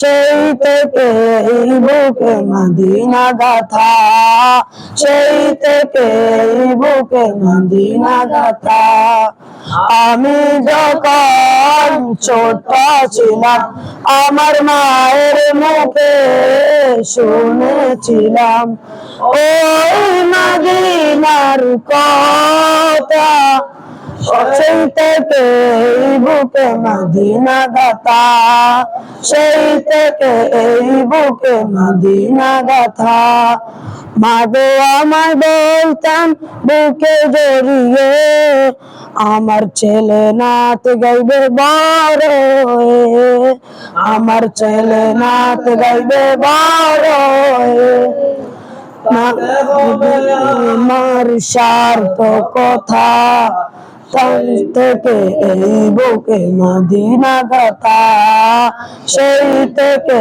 সেই থেকে এই বুকে মদিনা গাথা, সেই থেকে এই বুকে মদিনা গাথা। আমি যখন ছোট ছিলাম আমার মায়ের মুখে শুনেছিলাম ওই মদিনার কথা। সেই থেকে এই বুকে মদিনা গাথা, সেই থেকে এই বুকে মদিনা গাথা। মাগো আমায় বলতাম বুকে জড়িয়ে, আমার ছেলে নাত গাইবে বড় হয়ে, আমার ছেলে নাত গাইবে বড় হয়ে। আমার স্বার্থ কথা থেকে এই বুকে মদিনা গাথা, সেই থেকে